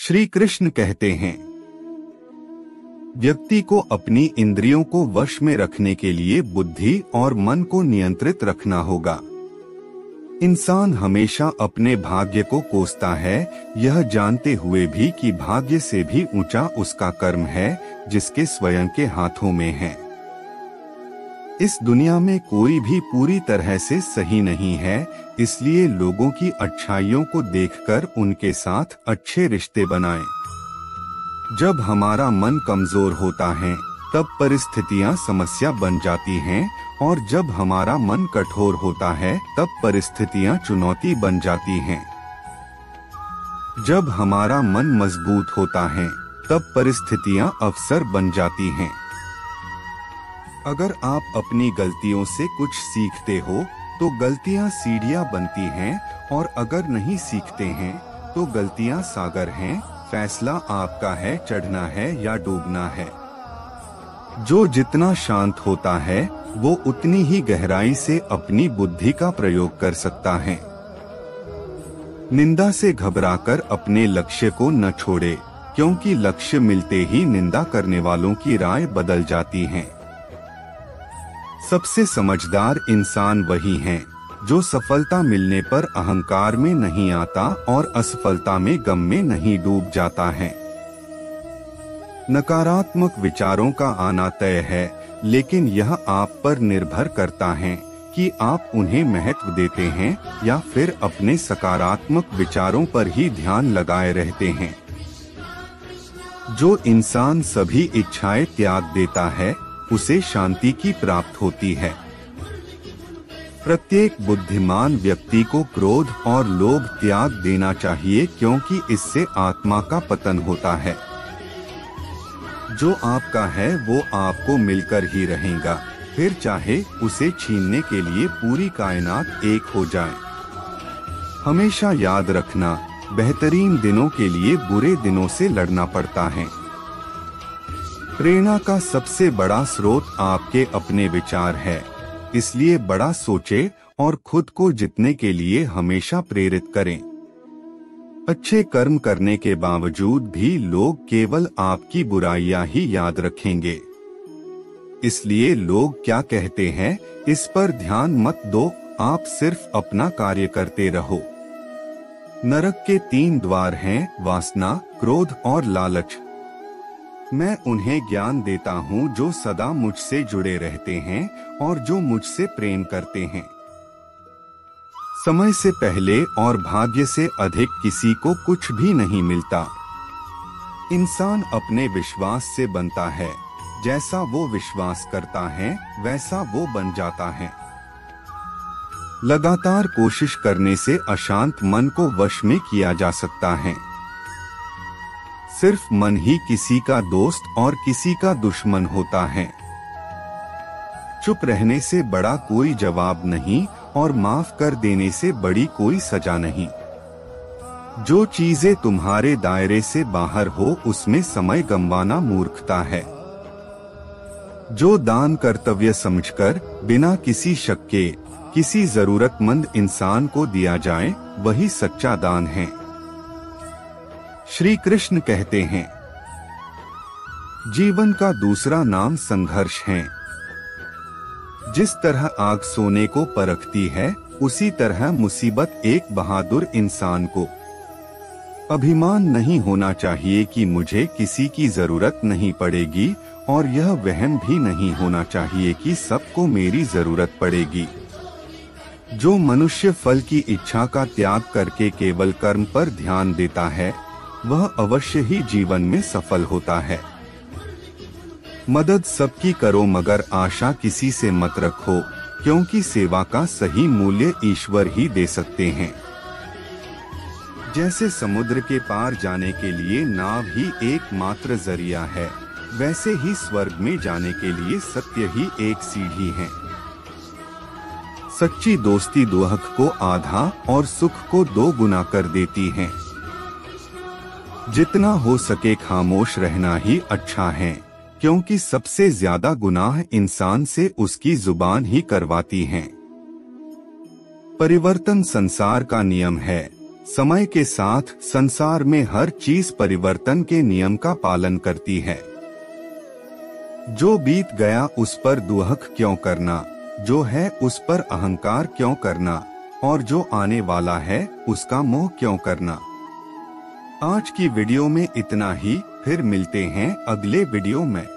श्री कृष्ण कहते हैं, व्यक्ति को अपनी इंद्रियों को वश में रखने के लिए बुद्धि और मन को नियंत्रित रखना होगा। इंसान हमेशा अपने भाग्य को कोसता है, यह जानते हुए भी कि भाग्य से भी ऊंचा उसका कर्म है जिसके स्वयं के हाथों में है। इस दुनिया में कोई भी पूरी तरह से सही नहीं है, इसलिए लोगों की अच्छाइयों को देखकर उनके साथ अच्छे रिश्ते बनाएं। जब हमारा मन कमजोर होता है तब परिस्थितियां समस्या बन जाती हैं, और जब हमारा मन कठोर होता है तब परिस्थितियां चुनौती बन जाती हैं। जब हमारा मन मजबूत होता है तब परिस्थितियां अवसर बन जाती हैं। अगर आप अपनी गलतियों से कुछ सीखते हो तो गलतियां सीढ़ियां बनती हैं, और अगर नहीं सीखते हैं तो गलतियां सागर हैं। फैसला आपका है, चढ़ना है या डूबना है। जो जितना शांत होता है वो उतनी ही गहराई से अपनी बुद्धि का प्रयोग कर सकता है। निंदा से घबराकर अपने लक्ष्य को न छोड़े, क्योंकि लक्ष्य मिलते ही निंदा करने वालों की राय बदल जाती है। सबसे समझदार इंसान वही है जो सफलता मिलने पर अहंकार में नहीं आता और असफलता में गम में नहीं डूब जाता है। नकारात्मक विचारों का आना तय है, लेकिन यह आप पर निर्भर करता है कि आप उन्हें महत्व देते हैं या फिर अपने सकारात्मक विचारों पर ही ध्यान लगाए रहते हैं। जो इंसान सभी इच्छाएं त्याग देता है उसे शांति की प्राप्त होती है। प्रत्येक बुद्धिमान व्यक्ति को क्रोध और लोभ त्याग देना चाहिए, क्योंकि इससे आत्मा का पतन होता है। जो आपका है वो आपको मिलकर ही रहेगा, फिर चाहे उसे छीनने के लिए पूरी कायनात एक हो जाए। हमेशा याद रखना, बेहतरीन दिनों के लिए बुरे दिनों से लड़ना पड़ता है। प्रेरणा का सबसे बड़ा स्रोत आपके अपने विचार है, इसलिए बड़ा सोचे और खुद को जीतने के लिए हमेशा प्रेरित करें। अच्छे कर्म करने के बावजूद भी लोग केवल आपकी बुराइयां ही याद रखेंगे। इसलिए लोग क्या कहते हैं इस पर ध्यान मत दो, आप सिर्फ अपना कार्य करते रहो। नरक के 3 द्वार हैं, वासना, क्रोध और लालच। मैं उन्हें ज्ञान देता हूँ जो सदा मुझसे जुड़े रहते हैं और जो मुझसे प्रेम करते हैं। समय से पहले और भाग्य से अधिक किसी को कुछ भी नहीं मिलता। इंसान अपने विश्वास से बनता है, जैसा वो विश्वास करता है वैसा वो बन जाता है। लगातार कोशिश करने से अशांत मन को वश में किया जा सकता है। सिर्फ मन ही किसी का दोस्त और किसी का दुश्मन होता है। चुप रहने से बड़ा कोई जवाब नहीं और माफ कर देने से बड़ी कोई सजा नहीं। जो चीजें तुम्हारे दायरे से बाहर हो उसमें समय गंवाना मूर्खता है। जो दान कर्तव्य समझकर बिना किसी शक के किसी जरूरतमंद इंसान को दिया जाए वही सच्चा दान है। श्री कृष्ण कहते हैं, जीवन का दूसरा नाम संघर्ष है। जिस तरह आग सोने को परखती है उसी तरह मुसीबत एक बहादुर इंसान को। अभिमान नहीं होना चाहिए कि मुझे किसी की जरूरत नहीं पड़ेगी, और यह वहम भी नहीं होना चाहिए कि सबको मेरी जरूरत पड़ेगी। जो मनुष्य फल की इच्छा का त्याग करके केवल कर्म पर ध्यान देता है वह अवश्य ही जीवन में सफल होता है। मदद सबकी करो मगर आशा किसी से मत रखो, क्योंकि सेवा का सही मूल्य ईश्वर ही दे सकते हैं। जैसे समुद्र के पार जाने के लिए नाव ही एकमात्र जरिया है, वैसे ही स्वर्ग में जाने के लिए सत्य ही एक सीढ़ी है। सच्ची दोस्ती दुख को आधा और सुख को 2 गुना कर देती है। जितना हो सके खामोश रहना ही अच्छा है, क्योंकि सबसे ज्यादा गुनाह इंसान से उसकी जुबान ही करवाती है। परिवर्तन संसार का नियम है, समय के साथ संसार में हर चीज परिवर्तन के नियम का पालन करती है। जो बीत गया उस पर दुहक क्यों करना, जो है उस पर अहंकार क्यों करना, और जो आने वाला है उसका मोह क्यों करना। आज की वीडियो में इतना ही, फिर मिलते हैं अगले वीडियो में।